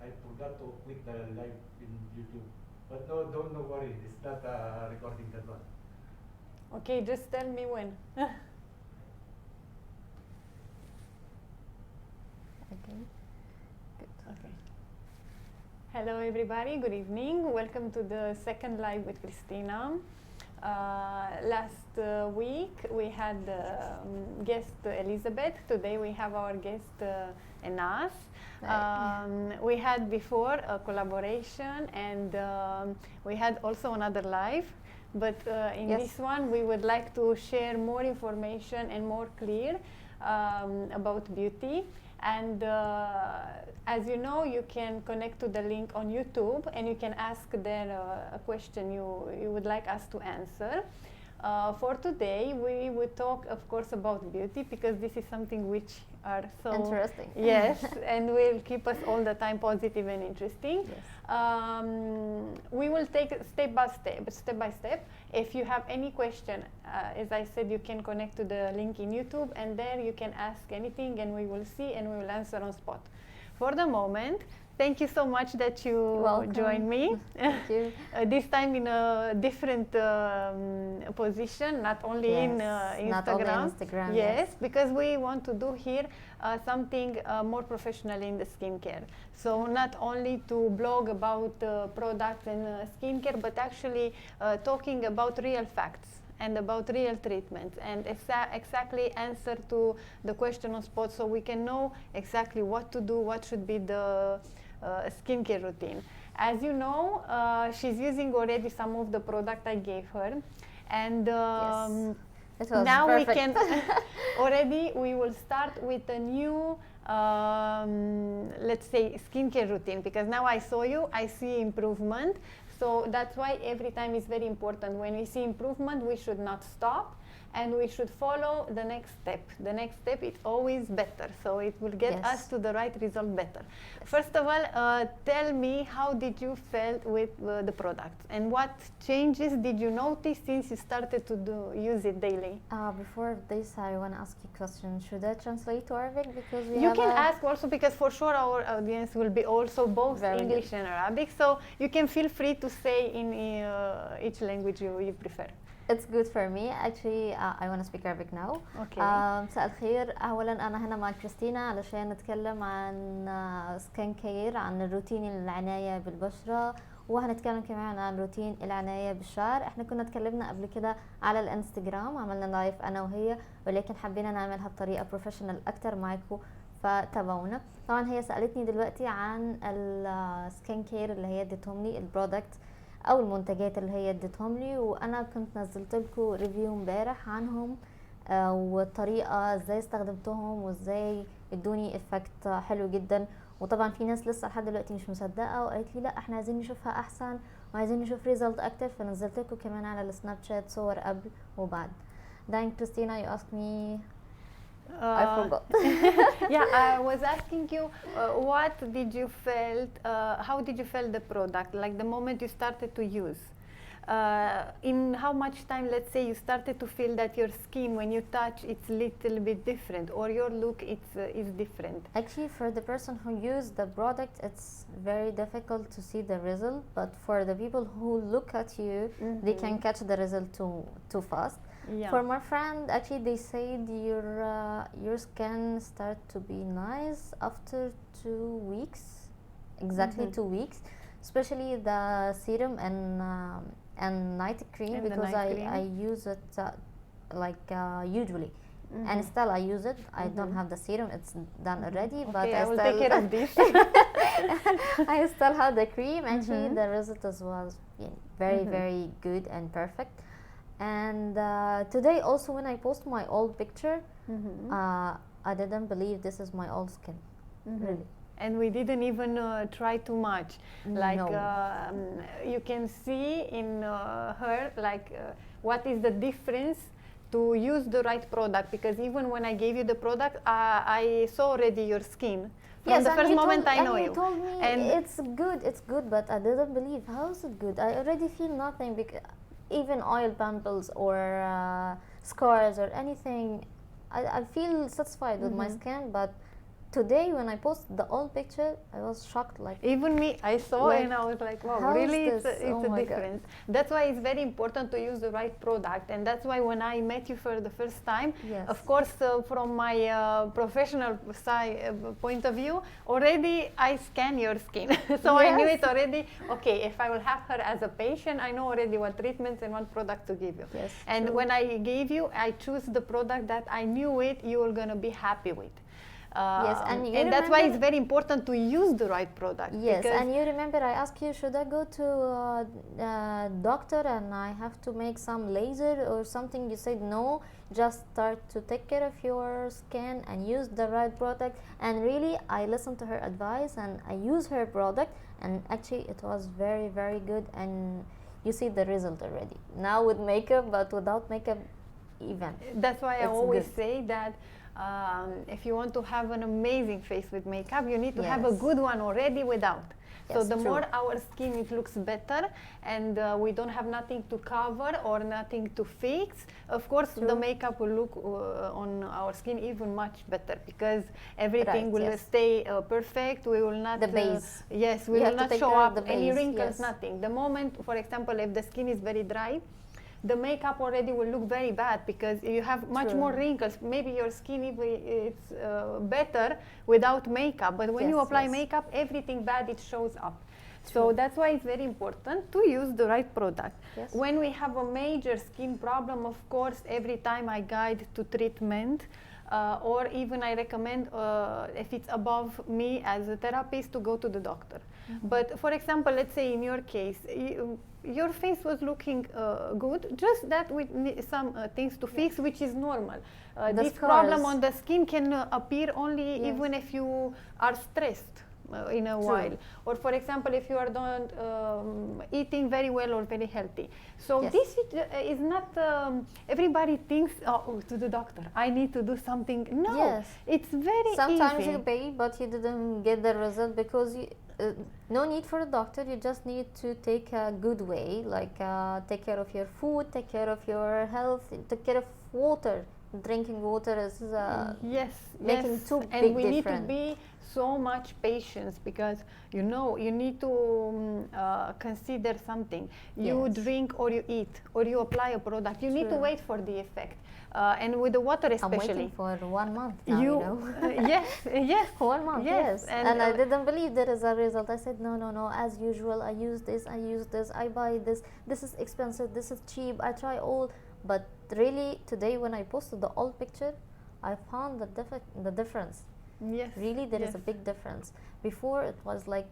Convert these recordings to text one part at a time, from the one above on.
I forgot to quit the live in YouTube. But no, don't worry. It's not recording that one. Okay, just tell me when. Okay. Good. Okay. Hello everybody, good evening. Welcome to the second live with Cristina. Last week we had guest Elizabeth. Today we have our guest Enas. We had before a collaboration and we had also another live. But in Yes. this one we would like to share more information and more clear about beauty. And as you know, you can connect to the link on YouTube and you can ask there a question you would like us to answer. For today, we will talk, of course, about beauty because this is something which are so Interesting. Yes, and will keep us all the time positive and interesting. Yes. We will take it step by step. If you have any question, as I said, you can connect to the link in YouTube, and there you can ask anything, and we will see and we will answer on spot. For the moment, thank you so much that you joined me. Thank you. This time in a different position, not only in Instagram. Not only on Instagram. Yes, because we want to do here something more professional in the skincare. So not only to blog about products and skincare, but actually talking about real facts and about real treatments and exactly answer to the question on spot, so we can know exactly what to do, what should be the skincare routine. As you know, she's using already some of the product I gave her, and It was now perfect. we can already we will start with a new let's say skincare routine, because now I saw you, I see improvement. So that's why every time is very important. When we see improvement, we should not stop and we should follow the next step. The next step is always better, so it will get Yes. us to the right result better. First of all, tell me, how did you felt with the products and what changes did you notice since you started to use it daily? Before this, I want to ask you a question. Should I translate to Arabic? Because we You have can ask also, because for sure our audience will be also both Very English good. and Arabic, so you can feel free to say in each language you prefer. It's good for me. Actually, I want to speak Arabic now. Okay. مساء الخير. أولا أنا هنا مع كريستينا علشان نتكلم عن سكين كير، عن الروتين العناية بالبشرة، وهنتكلم كمان عن روتين العناية بالشعر. احنا كنا اتكلمنا قبل كده على الانستجرام، عملنا لايف أنا وهي، ولكن حبينا نعملها بطريقة بروفيشنال أكتر معاكم، فتابعونا. طبعا هي سألتني دلوقتي عن السكين كير اللي هي ادتهم لي، البرودكت او المنتجات اللي هي ادتهم لي، وانا كنت نزلت لكم ريفيو امبارح عنهم والطريقه ازاي استخدمتهم وازاي ادوني افكت حلو جدا. وطبعا في ناس لسه لحد دلوقتي مش مصدقه وقالت لي لا احنا عايزين نشوفها احسن وعايزين نشوف ريزلت اكتر، فنزلت لكم كمان على السناب شات صور قبل وبعد. Then Christina, you asked me. I forgot. Yeah, I was asking you, what did you felt? How did you feel the product? Like the moment you started to use, in how much time? Let's say you started to feel that your skin, when you touch, it's little bit different, or your look is different. Actually, for the person who used the product, it's very difficult to see the result. But for the people who look at you, they can catch the result too fast. Yeah. For my friend, actually, they said your skin start to be nice after 2 weeks, exactly 2 weeks, especially the serum and night cream, And because night cream. I use it usually. And still I use it. I don't have the serum, it's done already, but Okay, I will still take care of this. I still have the cream. Actually, the result was very very good and perfect. And today also when I post my old picture, I didn't believe this is my old skin, really. And we didn't even try too much. Like No. You can see in her like what is the difference to use the right product, because even when I gave you the product, I saw already your skin. From the and first you moment told, I know and you. you told me And it's good, but I didn't believe. How is it good? I already feel nothing, because even oil pimples or scars or anything, I feel satisfied with my skin, but today when I posted the old picture, I was shocked. Like, even me, I saw Like, and I was like, wow, how is really, it's this? a, Oh it's a my God. difference. That's why it's very important to use the right product, and that's why when I met you for the first time, Yes. of course, from my professional point of view, already I scan your skin, so I knew Yes. it already. Okay, if I will have her as a patient, I know already what treatments and what product to give you. Yes, And true. when I gave you, I choose the product that I knew you were gonna be happy with. Yes, and you that's why it's remember- very important to use the right product. Yes, because and you remember I asked you, should I go to doctor and I have to make some laser or something? You said no, just start to take care of your skin and use the right product. And really, I listened to her advice and I use her product, and actually it was very, very good. And you see the result already. Now with makeup, but without makeup, even. That's why I It's always good. say that if you want to have an amazing face with makeup, you need to have a Yes. good one already without. So Yes, the true. more our skin it looks better, and we don't have nothing to cover or nothing to fix, of course the True. makeup will look on our skin even much better, because everything Right, will yes. stay perfect. We will not The base. yes, we You will have to not take show care of up the any base, wrinkles, yes. nothing. The moment, for example, if the skin is very dry, the makeup already will look very bad, because you have much True. more wrinkles. Maybe your skin it's better without makeup, but when you Yes, apply yes. makeup, everything bad it shows up. True. So that's why it's very important to use the right product. Yes. When we have a major skin problem, of course, every time I guide to treatment, or even I recommend, if it's above me as a therapist, to go to the doctor. But for example, let's say in your case, your face was looking good, just that with some things to fix, which is normal. The This problem scars. on the skin can appear only Yes. even if you are stressed in a True. while, or for example, if you are not eating very well or very healthy. So Yes. this is not everybody thinks, oh, to the doctor, I need to do something. No, Yes. it's very Sometimes easy. you pay, but you didn't get the result because you. No need for a doctor. You just need to take a good way, like take care of your food, take care of your health, take care of water. Drinking water is Yes, making yes. two And big we need to difference. be so much patience, because you need to consider something. You Yes. drink or you eat or you apply a product. You need to True. wait for the effect. And with the water I'm especially. waiting for 1 month now. You know. Yes, yes. 1 month, Yes, yes. and, And I didn't believe there is a result. I said, no, as usual, I use this, I buy this, this is expensive, this is cheap, I try all. But really, today when I posted the old picture, I found the difference. Yes. Really, there is a yes. big difference. Before, it was like,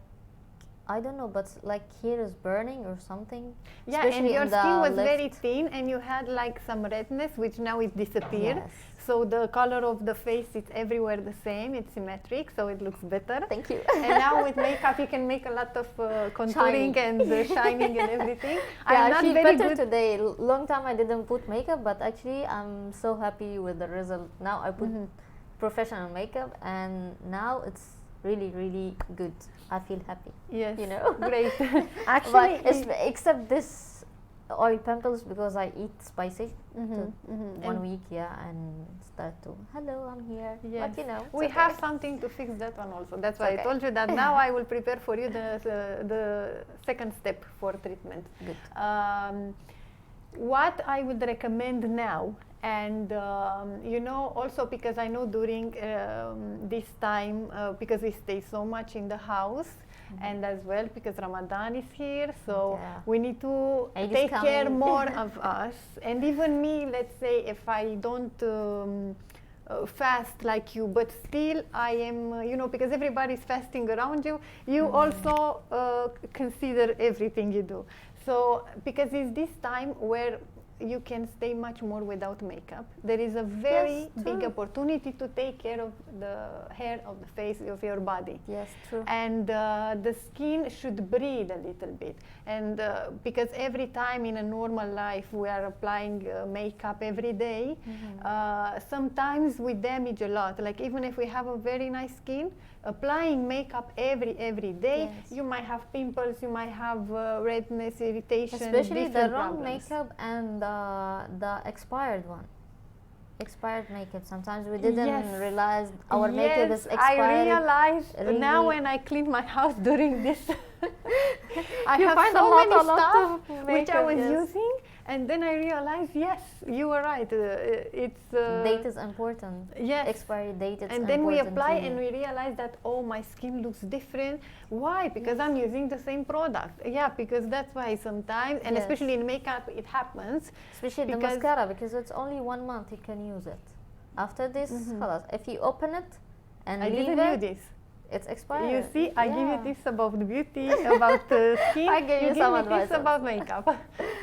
I don't know, but like here is burning or something. Yeah, and especially your in the skin was left. very thin, and you had like some redness, which now it disappeared. Yes. So the color of the face is everywhere the same. It's symmetric, so it looks better. Thank you. And now with makeup, you can make a lot of contouring Shining. and shining and everything. Yeah, I'm I not feel very better good. today. Long time I didn't put makeup, but actually I'm so happy with the result. Now I put professional makeup, and now it's really, really good. I feel happy. Yes, You know? great. But Actually, except this oil pimples because I eat spicy. Mhm, to mhm. 1 And week, yeah, and start to hello, I'm here. Yes. But you know, it's we okay. have something to fix that one also. That's why Okay. I told you that now I will prepare for you the second step for treatment. Good. What I would recommend now, and also because I know during this time, because we stay so much in the house, and as well because Ramadan is here, so Yeah. we need to Eid is take care coming. more of us. And even me, let's say, if I don't fast like you, but still I am, because everybody's fasting around you, you also consider everything you do. So, because it's this time where you can stay much more without makeup. There is a very Yes, big true. opportunity to take care of the hair of the face of your body. Yes, true. And the skin should breathe a little bit. And because every time in a normal life we are applying makeup every day, sometimes we damage a lot. Like even if we have a very nice skin, applying makeup every day, Yes. you might have pimples, you might have redness, irritation, Especially the different wrong problems. makeup and the expired one. expired makeup. Sometimes we didn't Yes. realize our makeup is Yes, I expired. realize really. now when I clean my house during this. I You have find so a lot many of stuff which I makeup, was yes. using, and then I realized, yes, you were right. It's Date is important. yes. Expiry date is And then we important apply too. and we realize that, oh, my skin looks different. Why? Because I'm using the same product. Yeah, because that's why sometimes, and Yes. especially in makeup, it happens. Especially the because- mascara, because it's only 1 month you can use it. After this, خلاص. If you open it and I leave didn't know it, this. it's expired. You see, I give you Yeah. tips about the beauty, about skin. I gave you give some me advice tips also. about makeup.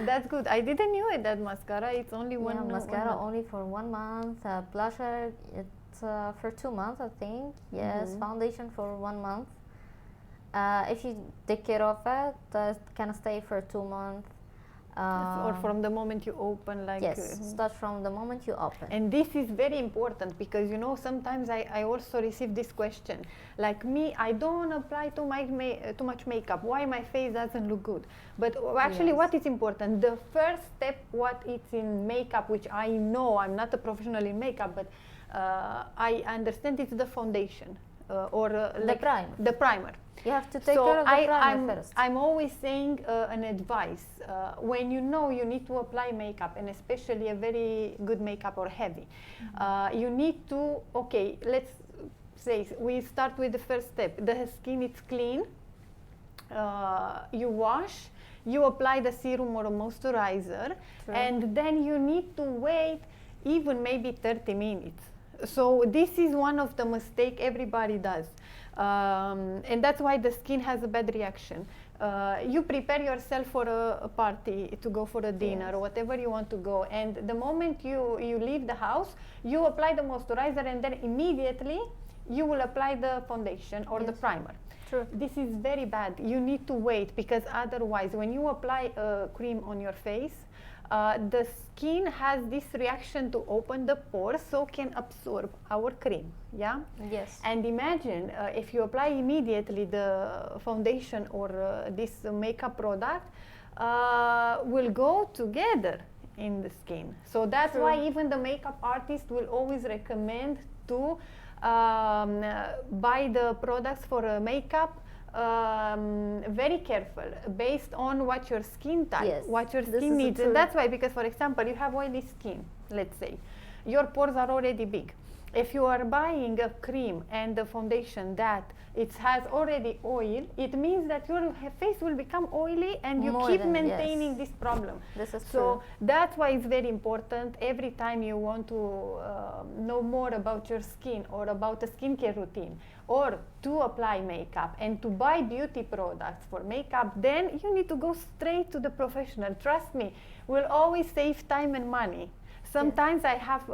That's good. I didn't knew it that mascara. It's only one. Yeah, one mascara month. only for 1 month. Blusher, it's for 2 months, I think. Yes, foundation for 1 month. If you take care of it, it can stay for 2 months. Or from the moment you open, like. Yes, start from the moment you open. And this is very important because sometimes I also receive this question, like me, I don't apply too much makeup. Why my face doesn't look good? But actually, Yes. what is important? The first step, what it's in makeup, which I know I'm not a professional in makeup, but I understand it's the foundation or The primer. The primer. You have to take care of the primer I'm, first. I'm always saying an advice when you need to apply makeup, and especially a very good makeup or heavy. You need to, okay, let's say we start with the first step. The skin is clean. You wash. You apply the serum or a moisturizer, True. and then you need to wait even maybe 30 minutes. So this is one of the mistakes everybody does. And that's why the skin has a bad reaction. You prepare yourself for a party, to go for a dinner, Yes. or whatever you want to go, and the moment you leave the house, you apply the moisturizer, and then immediately you will apply the foundation or the Yes. primer. True. This is very bad. You need to wait, because otherwise when you apply a cream on your face, the skin has this reaction to open the pores, so can absorb our cream. Yeah. Yes. And imagine if you apply immediately the foundation or this makeup product, will go together in the skin. So that's True. why even the makeup artist will always recommend to buy the products for makeup very careful, based on what your skin type, Yes, what your this skin is needs. true. And that's why, because for example, you have oily skin, let's say, your pores are already big. If you are buying a cream and a foundation that it has already oil, it means that your face will become oily, and you More keep than- maintaining yes. this problem. This is So true. that's why it's very important, every time you want to know more about your skin or about a skincare routine, or to apply makeup and to buy beauty products for makeup, then you need to go straight to the professional. Trust me, will always save time and money. Sometimes I have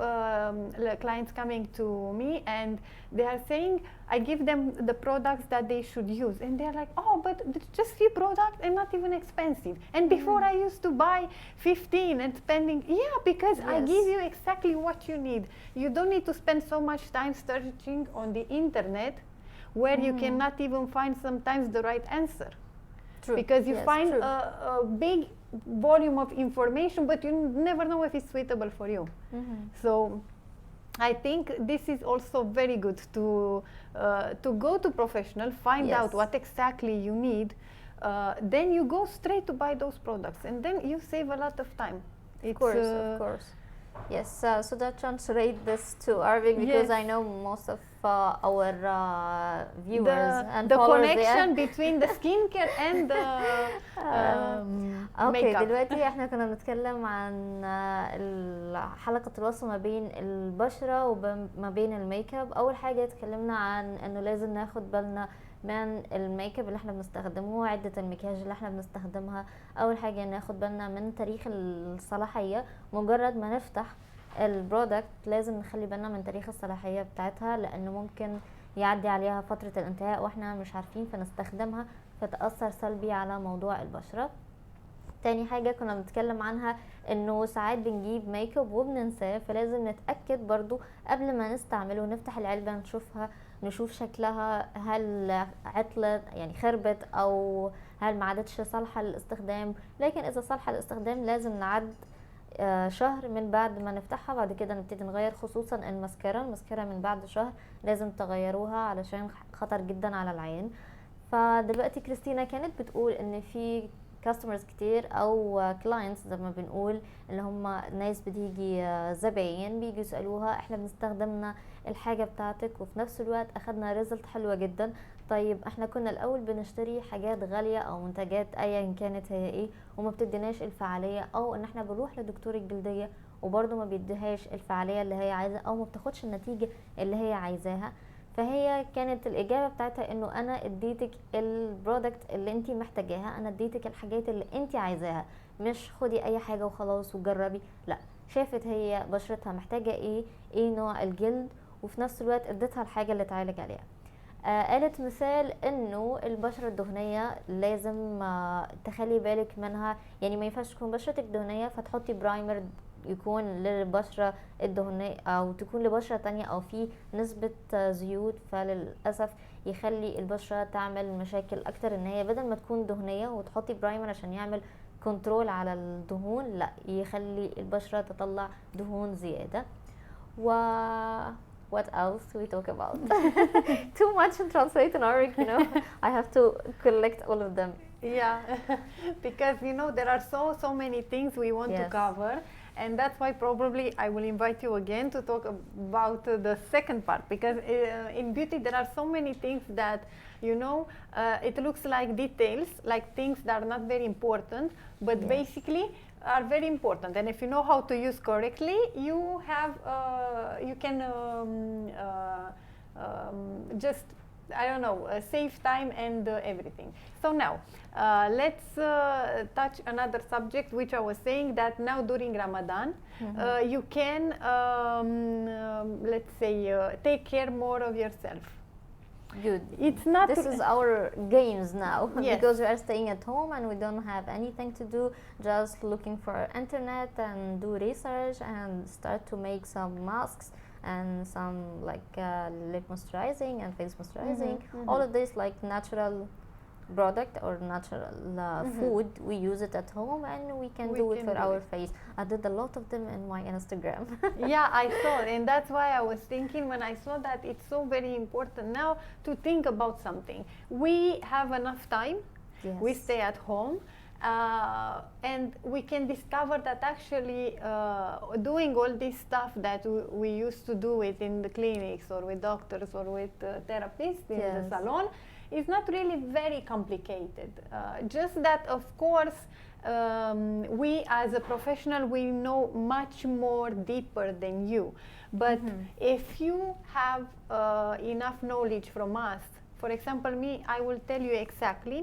clients coming to me and they are saying, I give them the products that they should use, and they're like, oh, but it's just few products and not even expensive. And before I used to buy 15 and spending, yeah, because I Yes. give you exactly what you need. You don't need to spend so much time searching on the internet, where you cannot even find sometimes the right answer. True. Because you Yes, find true. a big volume of information, but you never know if it's suitable for you. So I think this is also very good to go to professional, find Yes. out what exactly you need, then you go straight to buy those products, and then you save a lot of time. Of course, of course. Yes, so that translate this to Arabic, because Yes. I know most of our viewers and the followers connection there. between the skincare and the اوكي makeup. دلوقتي احنا كنا بنتكلم عن حلقة الوصل ما بين البشرة وما بين الميك اب. اول حاجة اتكلمنا عن انه لازم ناخد بالنا من الميك اب اللي احنا بنستخدمه وعدة المكياج اللي احنا بنستخدمها. اول حاجة ناخد بالنا من تاريخ الصلاحية. مجرد ما نفتح البرودكت لازم نخلي بالنا من تاريخ الصلاحية بتاعتها، لانه ممكن يعدي عليها فترة الانتهاء واحنا مش عارفين فنستخدمها فتأثر سلبي على موضوع البشرة. تاني حاجة كنا بنتكلم عنها انه ساعات بنجيب ميك اب وبننساه، فلازم نتأكد برضو قبل ما نستعمله نفتح العلبة نشوفها، نشوف شكلها هل عطلت يعني خربت او هل ما عادتش صالحة للاستخدام. لكن اذا صالحة للاستخدام لازم نعد شهر من بعد ما نفتحها. بعد كده نبتدي نغير، خصوصا المسكرة من بعد شهر لازم تغيروها علشان خطر جدا على العين. فدلوقتي كريستينا كانت بتقول ان في كاستمرز كتير او كلاينتس زي ما بنقول، اللي هم ناس بتيجي زباين بيجي يسالوها احنا بنستخدمنا الحاجه بتاعتك وفي نفس الوقت اخدنا ريزلت حلوه جدا. طيب احنا كنا الاول بنشتري حاجات غاليه او منتجات ايا كانت هي ايه وما بتديناش الفعاليه، او ان احنا بنروح لدكتور الجلديه وبرده ما بيديهاش الفعاليه اللي هي عايزاها او ما بتاخدش النتيجه اللي هي عايزاها. فهي كانت الاجابه بتاعتها انه انا اديتك البرودكت اللي انت محتاجاها، انا اديتك الحاجات اللي انت عايزاها، مش خدي اي حاجه وخلاص وجربي. لا، شافت هي بشرتها محتاجه ايه نوع الجلد، وفي نفس الوقت اديتها الحاجه اللي تعالج عليها. قالت مثال انه البشره الدهنيه لازم تخلي بالك منها، يعني ما ينفعش تكون بشرتك دهنيه فتحطي برايمر يكون للبشرة الدهنية او تكون لبشرة تانية او في نسبة زيوت، فللأسف يخلي البشرة تعمل مشاكل اكتر. ان هي بدل ما تكون دهنية وتحطي برايمر عشان يعمل كنترول على الدهون، لا يخلي البشرة تطلع دهون زيادة. و what else we talk about? Too much in translate in Arabic, I have to collect all of them. Yeah, because there are so many things we want to Yes. cover, and that's why probably I will invite you again to talk about the second part, because in beauty there are so many things that it looks like details, like things that are not very important, but Yes. basically are very important. And if you know how to use correctly, you have you can just save time and everything. So now let's touch another subject, which I was saying that now during Ramadan you can let's say take care more of yourself. Good. It's not This is our games now. Yes. Because we are staying at home and we don't have anything to do, just looking for internet and do research and start to make some masks and some like lip moisturizing and face moisturizing. All of this like natural product or natural food, we use it at home and we can do it for our face. I did a lot of them in my Instagram. Yeah, I saw it, and that's why I was thinking when I saw that it's so very important now to think about something. We have enough time. Yes. We stay at home, and we can discover that actually doing all this stuff that we used to do it in the clinics or with doctors or with therapists in Yes. the salon is not really very complicated. Just that, of course, we as a professional, we know much more deeper than you. But if you have enough knowledge from us, for example, me, I will tell you exactly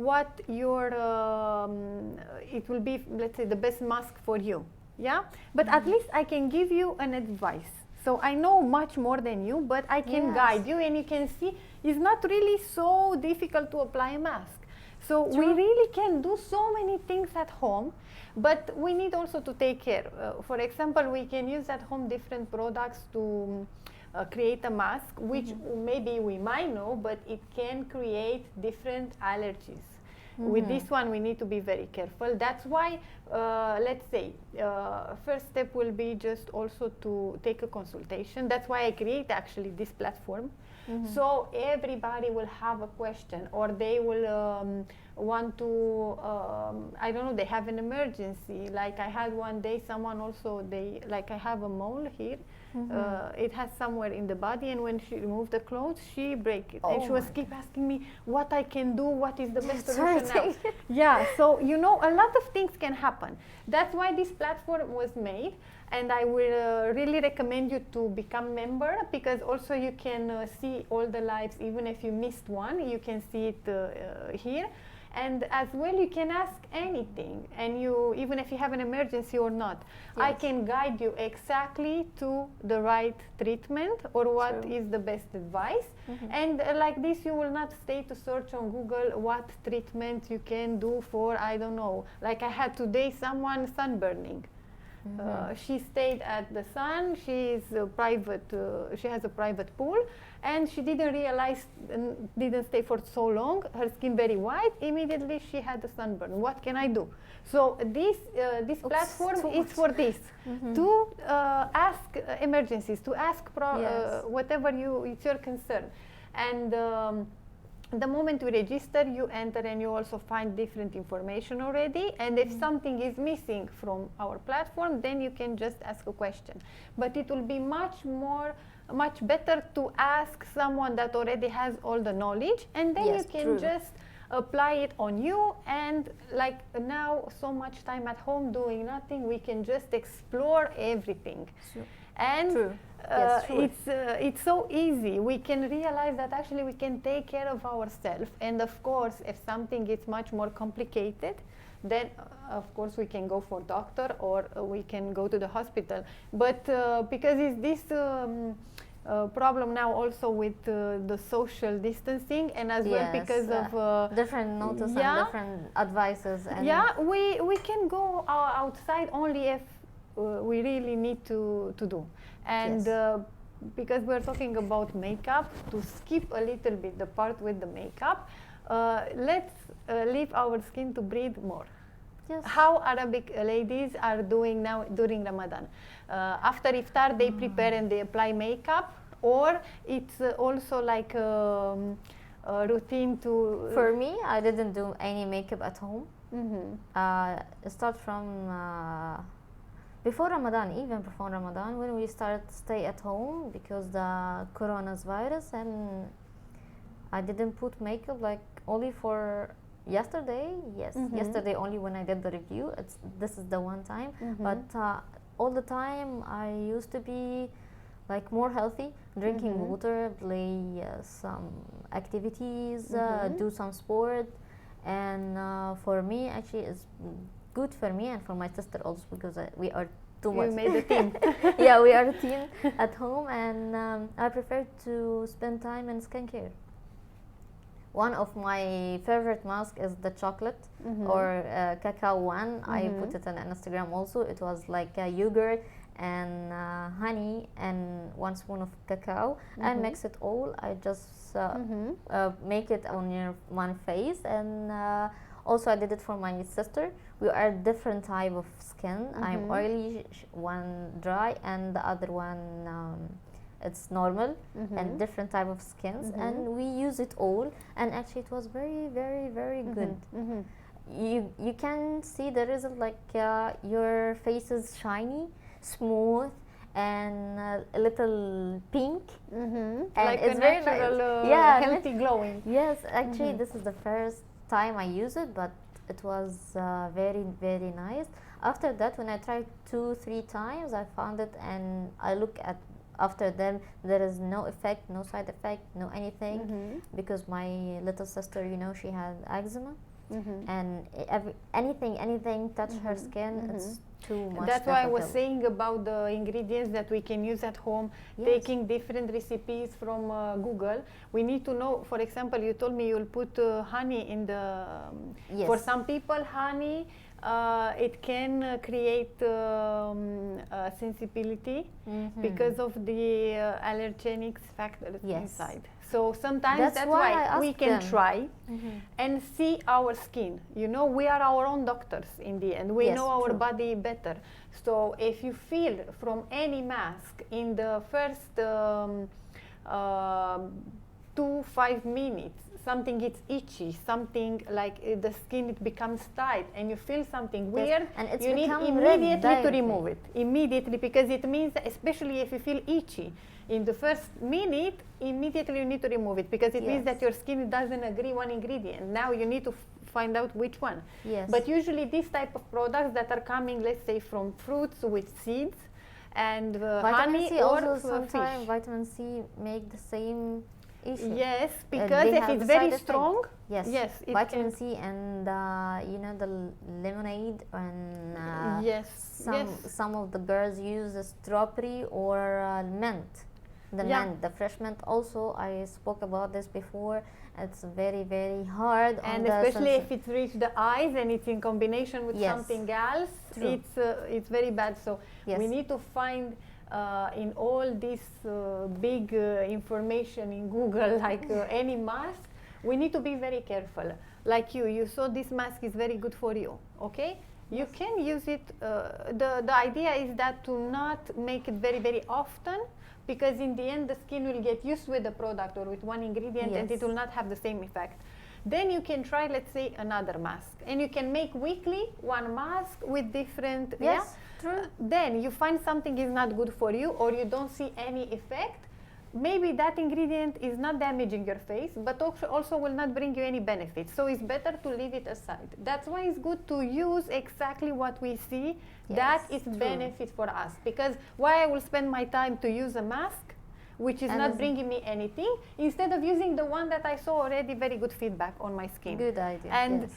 what your it will be, let's say, the best mask for you. Yeah, but at least I can give you an advice. So I know much more than you, but I can Yes. guide you, and you can see it's not really so difficult to apply a mask. So we really can do so many things at home, but we need also to take care. For example, we can use at home different products to create a mask, which maybe we might know, but it can create different allergies. With this one, we need to be very careful. That's why, let's say, first step will be just also to take a consultation. That's why I create actually this platform. So everybody will have a question, or they will want to, I don't know, they have an emergency. Like I had one day, someone also, like I have a mole here. It has somewhere in the body, and when she removed the clothes, she break it. And she was keep asking me what I can do, what is the best solution now. Yeah, so a lot of things can happen. That's why this platform was made, and I will really recommend you to become member, because also you can see all the lives. Even if you missed one, you can see it here. And as well, you can ask anything, and even if you have an emergency or not, I can guide you exactly to the right treatment or what is the best advice. And like this, you will not stay to search on Google what treatment you can do for, I don't know, like I had today someone sunburning. She stayed at the sun. She has a private pool, and she didn't realize, didn't stay for so long. Her skin very white. Immediately she had a sunburn. What can I do? So this platform is for this, to ask emergencies, to ask whatever it's your concern, and. The moment you register, you enter and you also find different information already. And if something is missing from our platform, then you can just ask a question. But it will be much better to ask someone that already has all the knowledge, and then you can just apply it on you. And like now, so much time at home doing nothing, we can just explore everything. And it's so easy. We can realize that actually we can take care of ourselves. And of course, if something is much more complicated, then of course we can go for doctor, or we can go to the hospital. But because it's this problem now also with the social distancing, and as well because of different notices and different advices. And we can go outside only if we really need to do. And because we're talking about makeup, to skip a little bit the part with the makeup, let's leave our skin to breathe more. How Arabic ladies are doing now during Ramadan. After iftar, they prepare and they apply makeup, or it's also like a routine to... For me, I didn't do any makeup at home. Start from before Ramadan, even before Ramadan, when we started to stay at home because the coronavirus, and I didn't put makeup like only for yesterday. Yesterday only when I did the review. This is the one time, but all the time I used to be like more healthy, drinking water, play some activities, do some sport, and for me actually it's good for me and for my sister also, because we are too much. You made a team. Yeah, we are a team at home, and I prefer to spend time in skincare. One of my favorite masks is the chocolate or cacao one. I put it on Instagram also. It was like a yogurt and honey and 1 spoon of cacao, and mix it all. I just make it on my face, and also I did it for my sister. We are different type of skin. I'm oily, one dry, and the other one it's normal, and different type of skins, and we use it all, and actually it was very, very, very good. You can see the result, like your face is shiny, smooth, and a little pink, and like it's very natural, healthy glowing. Yes, actually this is the first time I use it, but it was very, very nice. After that, when I tried 2-3 times, I found it, and I look at after them, there is no effect, no side effect, no anything, because my little sister, she had eczema, and anything touch her skin, it's too much. That's why I was saying about the ingredients that we can use at home, taking different recipes from Google. We need to know, for example, you told me you'll put honey in the... For some people, honey, it can create sensibility because of the allergenic factors inside. So sometimes that's why we can try and see our skin. We are our own doctors in the end. We know our body better. So if you feel from any mask in the first 2-5 minutes, something it's itchy, something like the skin it becomes tight, and you feel something weird, and it's you need immediately to remove it. Immediately, because it means, especially if you feel itchy, in the first minute, immediately you need to remove it, because it means that your skin doesn't agree one ingredient. Now you need to find out which one. But usually these type of products that are coming, let's say, from fruits with seeds and honey C or also sometimes fish. vitamin C make the same issue. Yes, because if it's very strong, vitamin C and the lemonade, and some of the girls use strawberry or mint. the Yeah. men, the freshmen also. I spoke about this before. It's very, very hard on And the especially if it's reached the eyes and it's in combination with Yes. something else, True. it's very bad. So Yes. we need to find in all this big information in Google, like any mask, we need to be very careful. Like you saw this mask is very good for you, okay? You Yes. can use it. The idea is that to not make it very, very often, because in the end the skin will get used with the product or with one ingredient and Yes. it will not have the same effect. Then you can try, let's say, another mask, and you can make weekly one mask with different. Yes, true. Then you find something is not good for you or you don't see any effect. Maybe that ingredient is not damaging your face, but also will not bring you any benefit. So it's better to leave it aside. That's why it's good to use exactly what we see that Yes, is true. benefit for us. Because why I will spend my time to use a mask which is And not is- bringing me anything, instead of using the one that I saw already very good feedback on my skin. Good idea. And yes.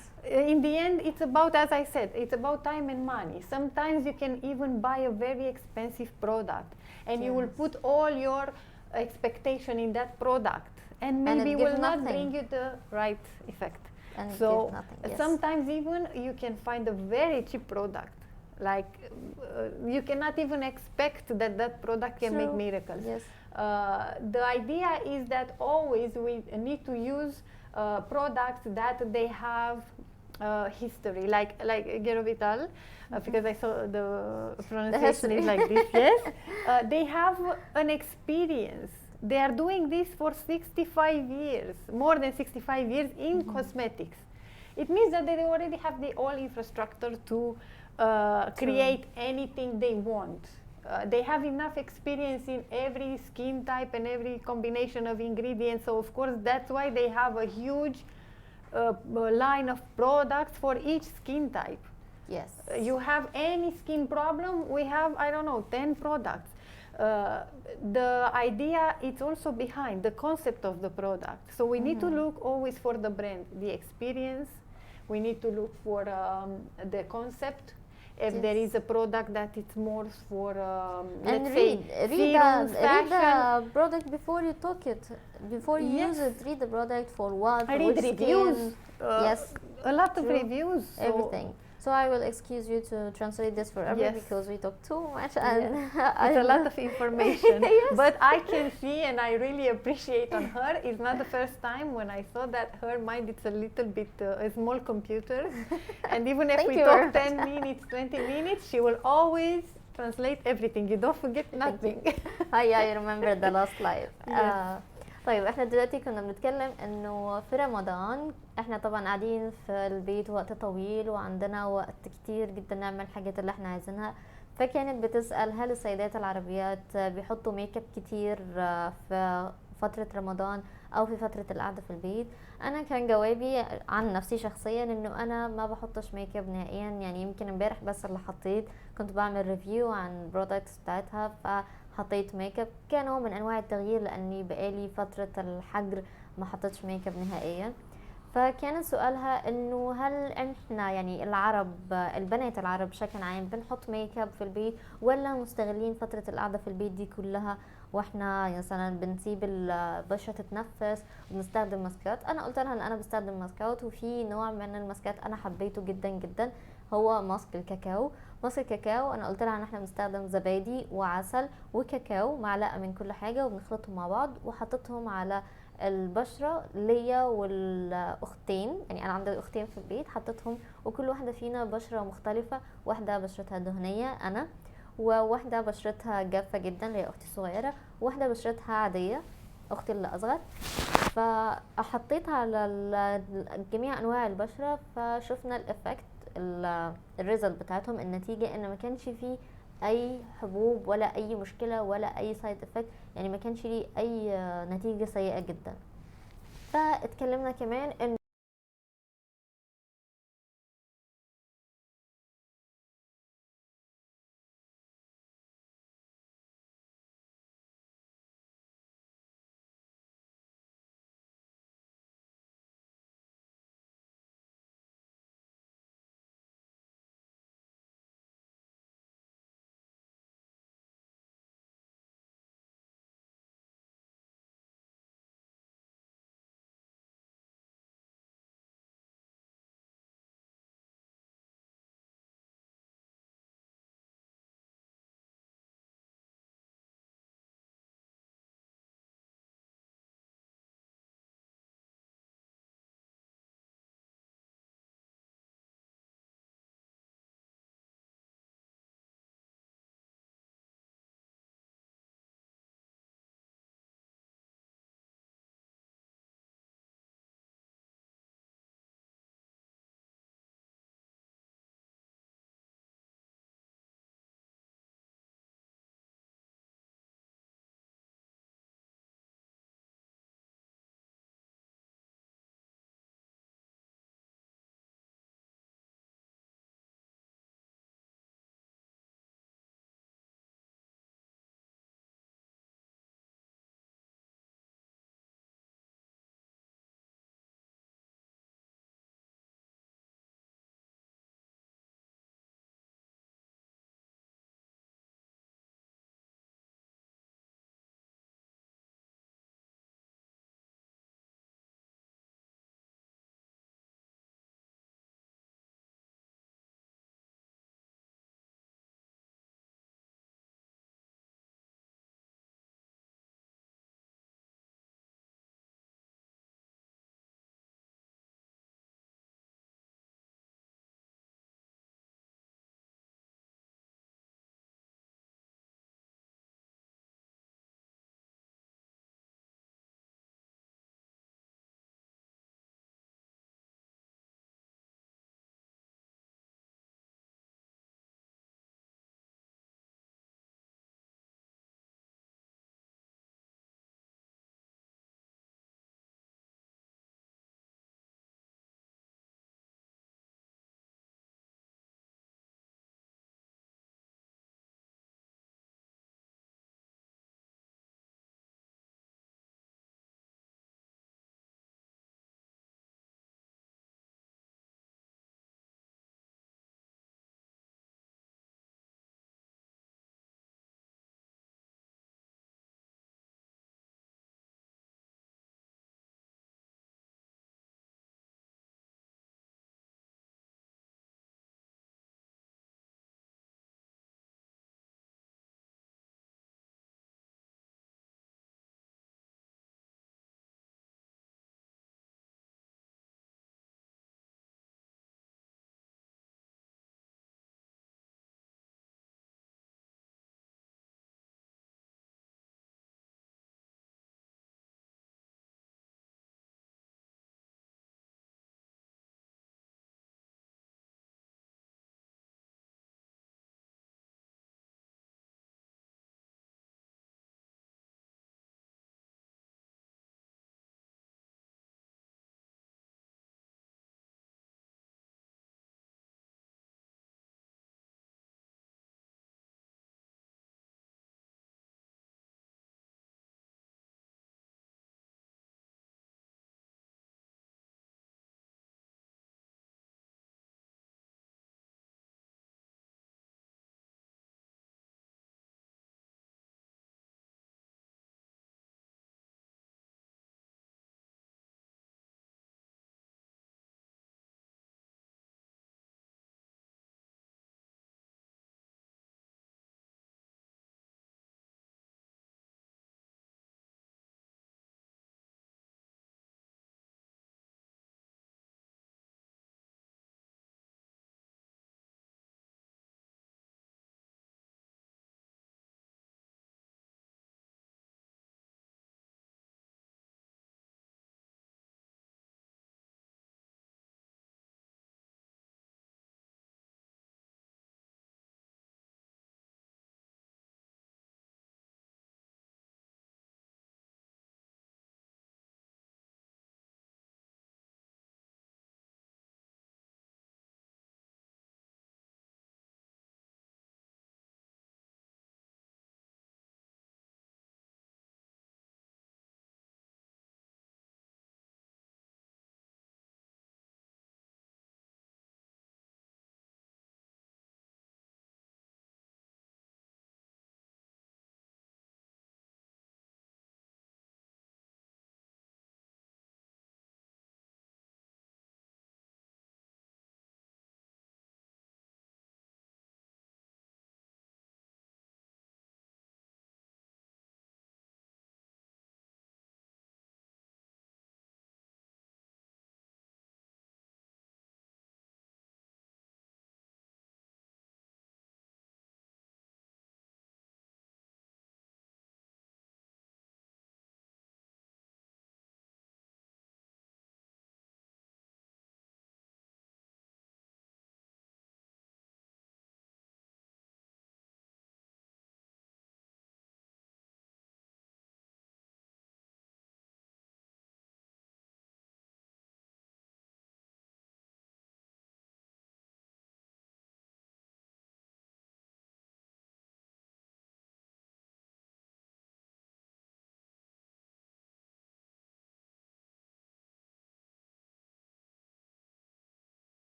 in the end, it's about, as I said, it's about time and money. Sometimes you can even buy a very expensive product and you will Yes. put all your expectation in that product, and And maybe it will gives not nothing. bring you the right effect. And it So gives nothing, yes. sometimes even you can find a very cheap product. Like you cannot even expect that that product can make True. miracles. Yes. The idea is that always we need to use products that they have history, like Gerovital, because I saw the pronunciation is like this. Yes, they have an experience. They are doing this for 65 years, more than 65 years in cosmetics. It means that they already have the all infrastructure to create anything they want. They have enough experience in every skin type and every combination of ingredients. So of course that's why they have a huge line of products for each skin type. Yes. You have any skin problem, we have, I don't know, 10 products. The idea is also behind the concept of the product. So we need to look always for the brand, the experience. We need to look for the concept. If there Yes. is a product that it's more for, And let's read, say, read serums, read fashion. the product before you took it, before you Yes. use it. Read the product for what, I for read which reviews. skin. Yes, a lot of True. reviews. So Everything. So I will excuse you to translate this forever Yes. because we talk too much and It's a lot of information. Yes. But I can see and I really appreciate on her. It's not the first time when I saw that her mind it's a little bit a small computer. And even if Thank we you talk very 10 minutes, 20 minutes, she will always translate everything. You don't forget nothing. I remember the last live. Yes. طيب احنا دلوقتي كنا بنتكلم انه في رمضان احنا طبعا قاعدين في البيت وقت طويل وعندنا وقت كتير جدا نعمل الحاجات اللي احنا عايزينها، فكانت بتسأل هل السيدات العربيات بيحطوا ميك اب كتير في فترة رمضان او في فترة القعدة في البيت. انا كان جوابي عن نفسي شخصيا انه انا ما بحطش ميك اب نهائيا، يعني يمكن امبارح بس اللي حطيت، كنت بعمل ريفيو عن برودكتس بتاعتها فحطيت ميك اب كنوع من انواع التغيير لاني بقالي فترة الحجر ما حطيتش ميك اب نهائيا. فكان سؤالها انه هل احنا يعني العرب البنات العرب بشكل عام بنحط ميك اب في البيت ولا مستغلين فترة القعدة في البيت دي كلها واحنا مثلا بنسيب البشرة تتنفس وبنستخدم ماسكات. انا قلت لها ان انا بستخدم ماسكات وفي نوع من الماسكات انا حبيته جدا جدا هو ماسك الكاكاو. ماسك الكاكاو انا قلت لها ان احنا بنستخدم زبادي وعسل وكاكاو معلقة من كل حاجة وبنخلطهم مع بعض وحطيتهم على البشرة ليا والاختين، يعني انا عندي اختين في البيت حطيتهم وكل واحدة فينا بشرة مختلفة، واحدة بشرتها دهنية انا وواحدة بشرتها جافة جدا اللي هي اختي الصغيرة وواحدة بشرتها عادية اختي اللي اصغر. فحطيتها على جميع انواع البشرة فشفنا الافكت الريزلت بتاعتهم، النتيجة ان ما كانش فيه اي حبوب ولا اي مشكلة ولا اي سايد افكت، يعني ما كانش ليه اي نتيجة سيئة جدا. فاتكلمنا كمان ان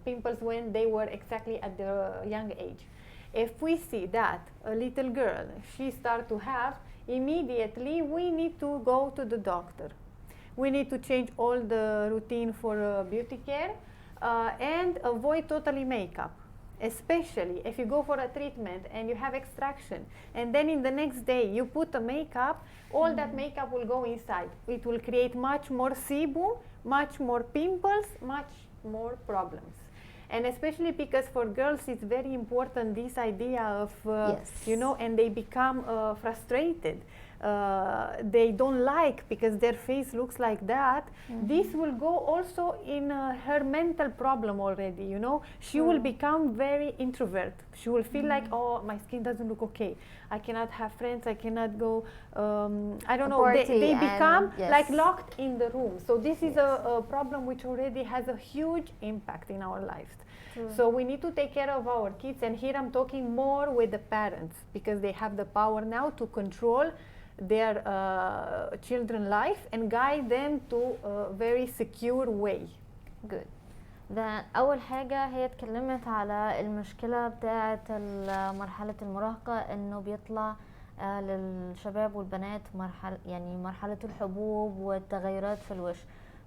pimples when they were exactly at the young age. If we see that a little girl, she start to have, immediately we need to go to the doctor. We need to change all the routine for beauty care and avoid totally makeup. Especially if you go for a treatment and you have extraction, and then in the next day you put the makeup, all that makeup will go inside. It will create much more sebum, much more pimples, much more problems. And especially because for girls it's very important, this idea of you know, and they become frustrated. They don't like because their face looks like that. This will go also in her mental problem already, you know. She will become very introvert. She will feel like, oh, my skin doesn't look okay, I cannot have friends, I cannot go, I don't know, they become like locked in the room. So this is a problem which already has a huge impact in our lives. So we need to take care of our kids, and here I'm talking more with the parents because they have the power now to control their children's life and guide them to a very secure way. Good. ده أول حاجة هي اتكلمت على المشكلة بتاعة مرحلة المراهقة، إنه بيطلع للشباب والبنات مرحلة الحبوب والتغيرات في الوش.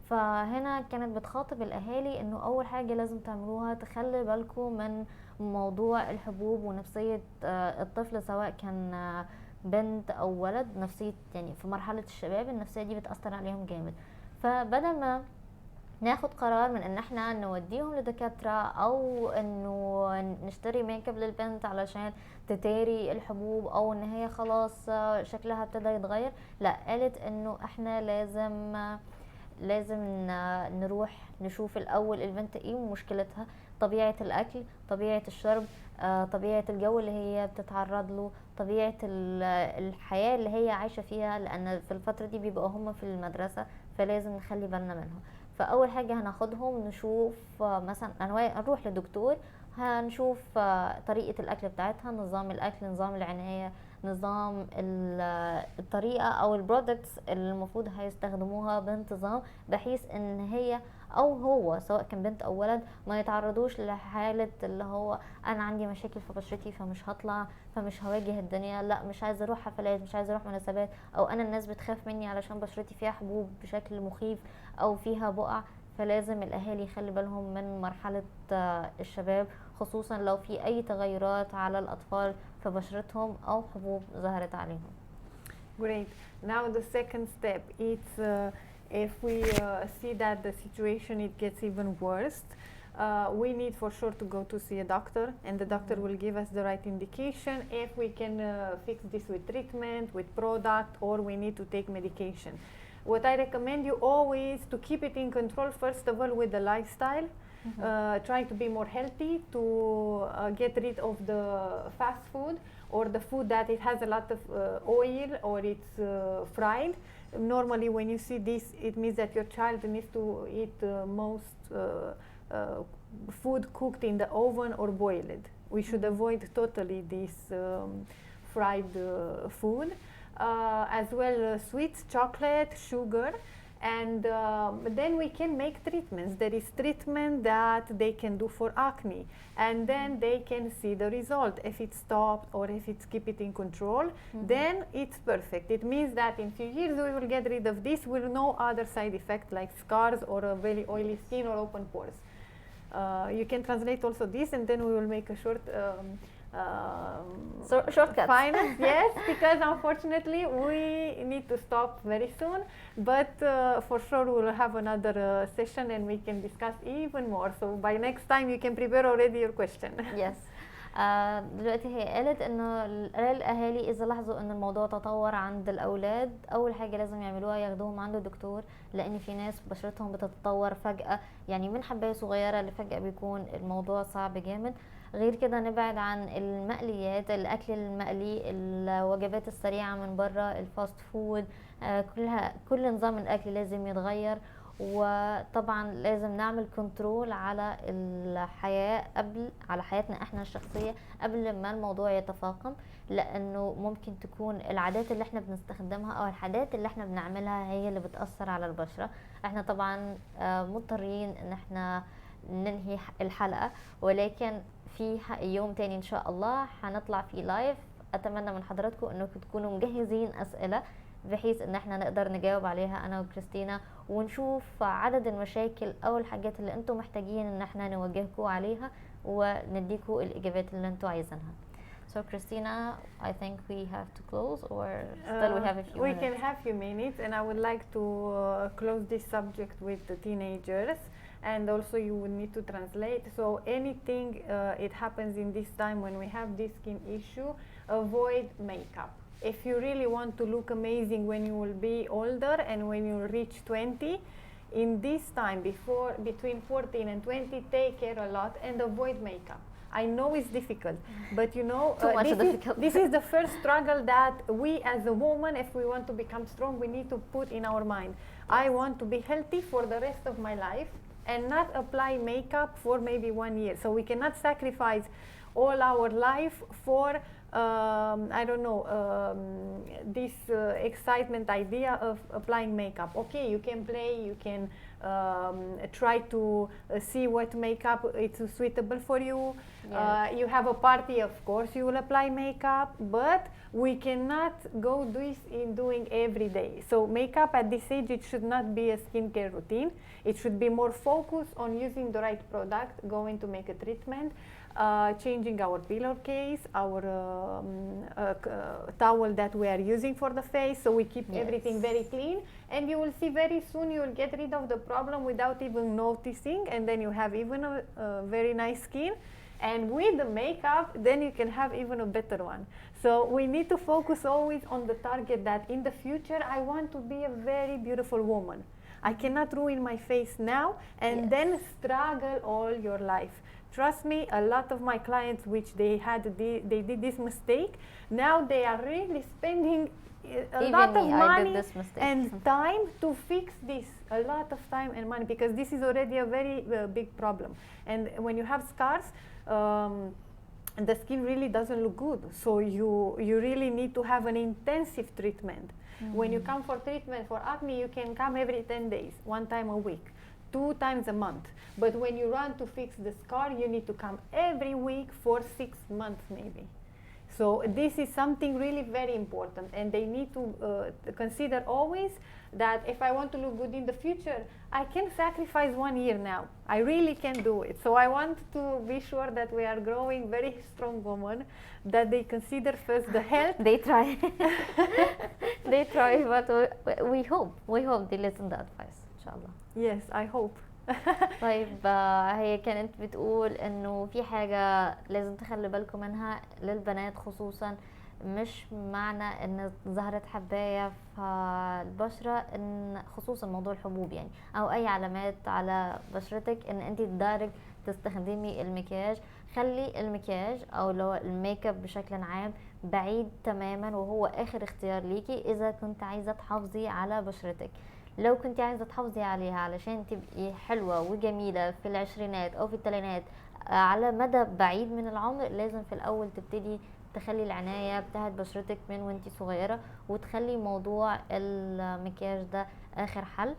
فهنا كانت بتخاطب الأهالي إنه أول حاجة لازم تعملوها تخلي بالكم من موضوع الحبوب ونفسية الطفل، سواء كان بنت أو ولد. نفسية يعني في مرحلة الشباب النفسية دي بتأثر عليهم جامد. فبدل ما ناخد قرار من ان احنا نوديهم لدكاترة او انه نشتري ميك اب للبنت علشان تتاري الحبوب او ان هي خلاص شكلها ابتدى يتغير، لا، قالت انه احنا لازم نروح نشوف الاول البنت ايه مشكلتها، طبيعة الاكل، طبيعة الشرب، طبيعة الجو اللي هي بتتعرض له، طبيعة الحياة اللي هي عايشة فيها، لان في الفترة دي بيبقوا هم في المدرسة، فلازم نخلي بالنا منهم. فاول حاجه هناخدهم نشوف مثلا نروح لدكتور، هنشوف طريقه الاكل بتاعتها، نظام الاكل، نظام العنايه، نظام الطريقه او البرودكتس اللي المفروض هيستخدموها بانتظام، بحيث ان هي او هو سواء كان بنت او ولد ما يتعرضوش لحاله اللي هو انا عندي مشاكل في بشرتي فمش هطلع، فمش هواجه الدنيا، لا مش عايزه اروح حفلات، مش عايزه اروح مناسبات، او انا الناس بتخاف مني علشان بشرتي فيها حبوب بشكل مخيف او فيها بقع. فلازم الاهالي يخلي بالهم من مرحله الشباب، خصوصا لو في اي تغيرات على الاطفال في بشرتهم او حبوب ظهرت عليهم. Great. Now the second step, it's if we see that the situation it gets even worse, we need for sure to go to see a doctor, and the doctor will give us the right indication if we can fix this with treatment, with product, or we need to take medication. What I recommend you always to keep it in control, first of all, with the lifestyle. Try to be more healthy, to get rid of the fast food or the food that it has a lot of oil or it's fried. Normally when you see this, it means that your child needs to eat most food cooked in the oven or boiled. We should avoid totally this fried food. As well sweets, chocolate, sugar, and then we can make treatments. There is treatment that they can do for acne, and then they can see the result. If it stopped or if it's keep it in control, then it's perfect. It means that in few years we will get rid of this with no other side effect like scars or a very oily skin or open pores. You can translate also this, and then we will make a short shortcut. Finance, yes, because unfortunately we need to stop very soon, but for sure we will have another session and we can discuss even more. So by next time you can prepare already your question. Yes. دلوقتي هي قالت انه الاهالي اذا لاحظوا ان الموضوع تطور عند الاولاد، اول حاجه لازم يعملوها ياخدوهم عند الدكتور، لان في ناس بشرتهم بتتطور فجاه، يعني من حبايه صغيره لفجاه بيكون الموضوع صعب جامد. غير كده نبعد عن المقليات، الاكل المقلي، الوجبات السريعه من بره، الفاست فود، كل نظام الاكل لازم يتغير. وطبعا لازم نعمل كنترول على الحياة على حياتنا احنا الشخصية قبل ما الموضوع يتفاقم، لانه ممكن تكون العادات اللي احنا بنستخدمها او الحاجات اللي احنا بنعملها هي اللي بتأثر على البشرة. احنا طبعا مضطرين ان احنا ننهي الحلقة، ولكن في يوم تاني ان شاء الله هنطلع في لايف. اتمنى من حضراتكم انكم تكونوا مجهزين اسئلة بحيث ان احنا نقدر نجاوب عليها انا وكريستينا، ونشوف عدد المشاكل او الحاجات اللي انتم محتاجين ان احنا نوجهكم عليها ونديكم الاجابات اللي انتم عايزينها. So Christina, I think we have to close, or still we have a few we minutes? can have few minutes, and I would like to close this subject with the teenagers, and also you would need to translate. So anything it happens in this time when we have this skin issue, avoid makeup. If you really want to look amazing when you will be older and when you reach 20, in this time between 14 and 20, take care a lot and avoid makeup. I know it's difficult, but you know, this is the first struggle that we as a woman, if we want to become strong, we need to put in our mind. I want to be healthy for the rest of my life and not apply makeup for maybe 1 year. So we cannot sacrifice all our life for I don't know, this excitement idea of applying makeup. Okay, you can play, you can try to see what makeup is suitable for you. You have a party, of course you will apply makeup, but we cannot go doing every day. So makeup at this age, it should not be a skincare routine. It should be more focused on using the right product, going to make a treatment, changing our pillowcase, our towel that we are using for the face, so we keep everything very clean, and you will see very soon you will get rid of the problem without even noticing, and then you have even a very nice skin. And with the makeup, then you can have even a better one. So we need to focus always on the target that in the future I want to be a very beautiful woman. I cannot ruin my face now and then struggle all your life. Trust me, a lot of my clients, which they did this mistake, now they are really spending a lot of money and time to fix this. A lot of time and money, because this is already a very big problem. And when you have scars, the skin really doesn't look good. So you really need to have an intensive treatment. When you come for treatment for acne, you can come every 10 days, 1 time a week, 2 times a month. But when you want to fix the scar, you need to come every week for 6 months maybe. So this is something really very important, and they need to consider always that if I want to look good in the future, I can sacrifice 1 year now. I really can do it. So I want to be sure that we are growing very strong women, that they consider first the health. They try. They try, but we hope they listen to advice إن شاء الله. Yes, I hope. طيب هي كانت بتقول انه في حاجة لازم تخلي بالكم منها للبنات خصوصا، مش معنى ان ظهرت حباية في البشرة ان خصوصا موضوع الحبوب يعني او اي علامات على بشرتك ان انت دايركت تستخدمي المكياج. خلي المكياج او لو الميك اب بشكل عام بعيد تماما، وهو اخر اختيار ليكي اذا كنت عايزة تحافظي على بشرتك. لو كنت عايزة تحافظي عليها علشان تبقي حلوة وجميلة في العشرينات او في الثلاثينات على مدى بعيد من العمر، لازم في الاول تبتدي تخلي العناية بتاعت بشرتك من وانتي صغيرة، وتخلي موضوع المكياج ده اخر حل.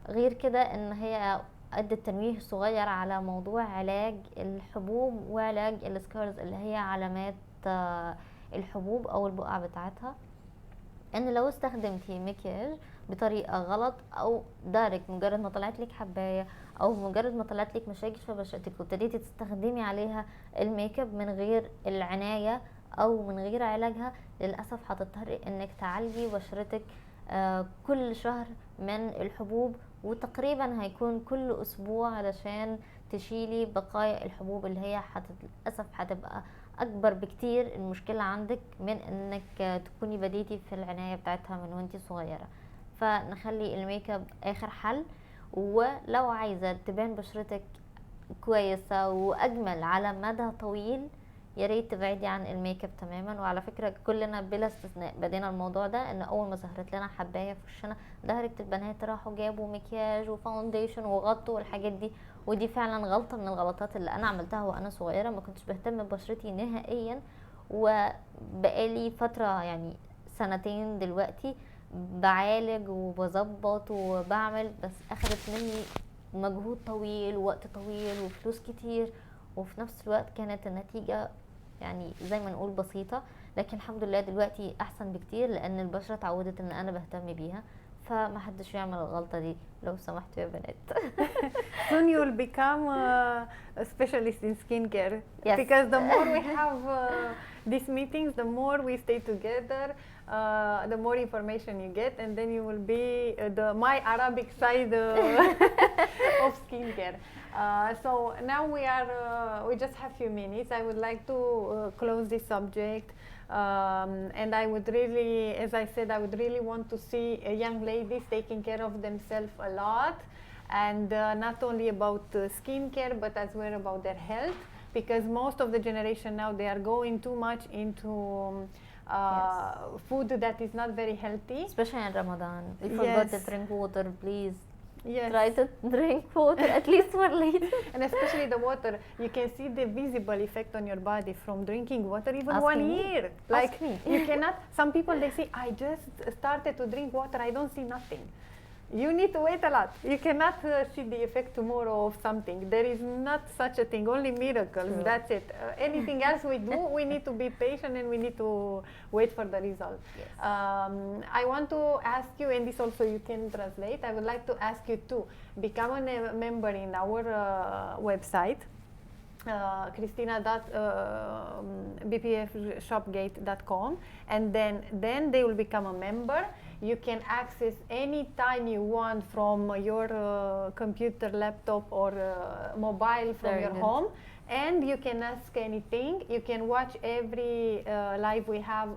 غير كده ان هي قد التنويه صغير على موضوع علاج الحبوب وعلاج السكارز اللي هي علامات الحبوب او البقع بتاعتها. ان لو استخدمتي مكياج بطريقه غلط او دايركت مجرد ما طلعت لك حبايه او مجرد ما طلعت لك مشاكل في بشرتك وابتديتي تستخدمي عليها الميك اب من غير العنايه او من غير علاجها، للاسف هتضطري انك تعالجي بشرتك كل شهر من الحبوب، وتقريبا هيكون كل اسبوع علشان تشيلي بقايا الحبوب اللي هي للاسف هتبقى اكبر بكتير المشكله عندك من انك تكوني بديتي في العنايه بتاعتها من وانتي صغيره. فنخلي الميك اب اخر حل. ولو عايزه تبان بشرتك كويسه واجمل على مدى طويل، يا ريت تبعدي عن الميك اب تماما. وعلى فكره كلنا بلا استثناء بدينا الموضوع ده، ان اول ما ظهرت لنا حبايه في وشنا دايركت البنات راحوا جابوا مكياج وفاونديشن وغطوا والحاجات دي، ودي فعلا غلطه من الغلطات اللي انا عملتها وانا صغيره. ما كنتش بهتم ببشرتي نهائيا، وبقالي فتره يعني 2 دلوقتي بعالج وبظبط وبعمل، بس اخدت مني مجهود طويل ووقت طويل وفلوس كتير، وفي نفس الوقت كانت النتيجة يعني زي ما نقول بسيطة، لكن الحمد لله دلوقتي احسن بكتير لان البشرة اتعودت ان انا بهتم بيها. فما حدش يعمل الغلطة دي لو سمحتوا يا بنات. Soon you will become a specialist in skincare. Yes. Because the more we have these meetings, the more we stay together, the more information you get, and then you will be my Arabic side of skincare. So now we just have few minutes. I would like to close this subject. And I would really, as I said, I would really want to see young ladies taking care of themselves a lot, and not only about skincare, but as well about their health, because most of the generation now, they are going too much into food that is not very healthy. Especially in Ramadan. We forgot to drink water, please. Yes. Try to drink water at least for later. And especially the water, you can see the visible effect on your body from drinking water even Ask 1 me. year. Ask Like me. you cannot, some people they say, I just started to drink water, I don't see nothing. You need to wait a lot. You cannot see the effect tomorrow of something. There is not such a thing, only miracles, True. that's it. Anything else we do, we need to be patient and we need to wait for the result. Yes. I want to ask you, and this also you can translate, I would like to ask you to become a member in our website, Cristina.bpfshopgate.com, and then they will become a member. You can access any time you want from your computer, laptop, or mobile from Very your good. home, and you can ask anything. You can watch every live we have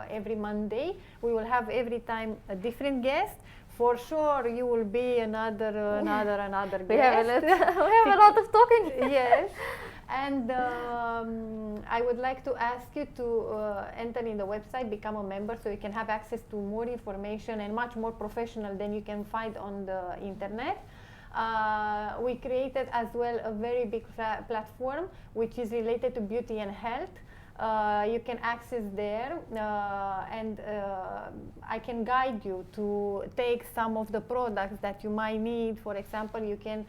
every Monday. We will have every time a different guest. For sure, you will be another guest. We have a lot of talking. Yes. And I would like to ask you to enter in the website, become a member, so you can have access to more information and much more professional than you can find on the internet. We created as well a very big platform which is related to beauty and health. You can access there, and I can guide you to take some of the products that you might need. For example, you can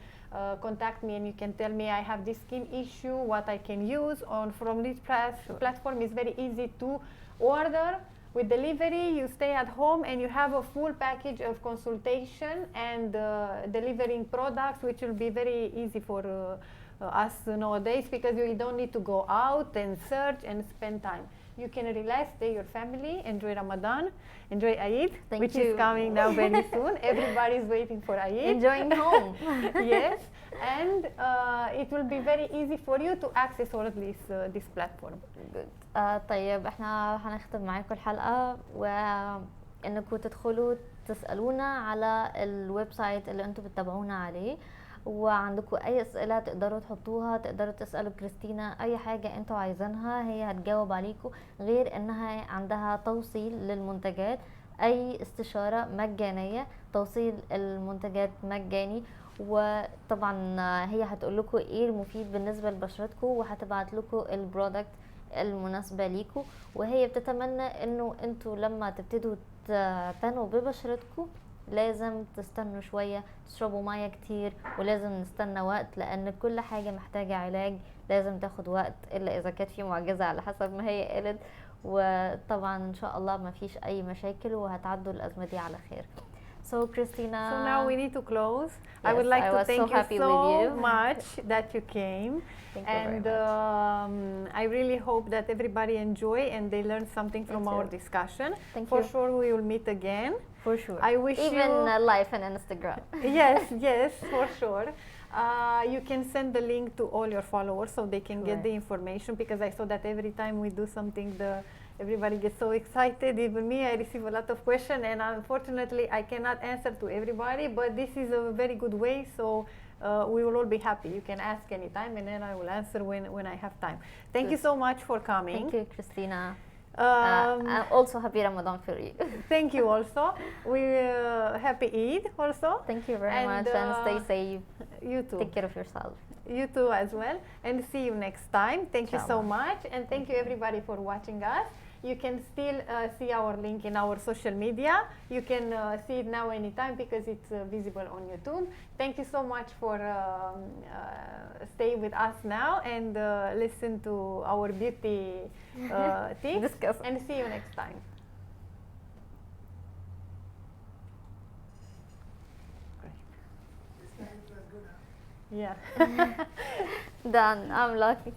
contact me and you can tell me I have this skin issue, what I can use on from this platform. Is very easy to order with delivery. You stay at home and you have a full package of consultation and delivering products, which will be very easy for us nowadays, because you don't need to go out and search and spend time. You can relax, stay your family, enjoy Ramadan, enjoy Eid, which is coming now very soon. Everybody is waiting for Eid. Enjoying home. Yes, and it will be very easy for you to access all of this platform. Good. طيب احنا هنختم معاكم الحلقة، وانكم تدخلوا تسألونا على الويب سايت اللي انتم بتتابعونا عليه، وعندكم اي اسئله تقدروا تحطوها، تقدروا تسالوا كريستينا اي حاجه انتوا عايزينها، هي هتجاوب عليكم، غير انها عندها توصيل للمنتجات، اي استشاره مجانيه، توصيل المنتجات مجاني، وطبعا هي هتقول لكم ايه المفيد بالنسبه لبشرتكم، وهتبعت لكم البرودكت المناسبه ليكم. وهي بتتمنى انه انتوا لما تبتدوا تعتنوا ببشرتكم لازم تستنوا شوية، تشربوا مية كتير، ولازم نستنى وقت، لأن كل حاجة محتاجة علاج لازم تاخد وقت، إلا إذا كانت في معجزة على حسب ما هي قالت. وطبعا إن شاء الله ما فيش أي مشاكل وهتعدوا الأزمة دي على خير. So Cristina, so now we need to close. Yes, I would like to thank you so you. much that you came. Thank you And very much. I really hope that everybody enjoy and they learn something from our discussion. Thank For you. sure we will meet again. For sure. I wish even you live on Instagram. yes, yes, for sure. You can send the link to all your followers so they can get the information, because I saw that every time we do something, everybody gets so excited. Even me, I receive a lot of questions, and unfortunately I cannot answer to everybody, but this is a very good way, so we will all be happy. You can ask anytime and then I will answer when I have time. Thank you so much for coming. Thank you, Cristina. I'm also happy Ramadan for you. Thank you also. We happy Eid also. Thank you very much, and stay safe. You too. Take care of yourself. You too as well, and see you next time. Thank you so much, and thank you everybody for watching us. you can still see our link in our social media. You can see it now anytime because it's visible on YouTube. Thank you so much for staying with us now and listen to our beauty tips. Discuss. And see you next time. This time it was good, huh? Yeah. Done. I'm lucky.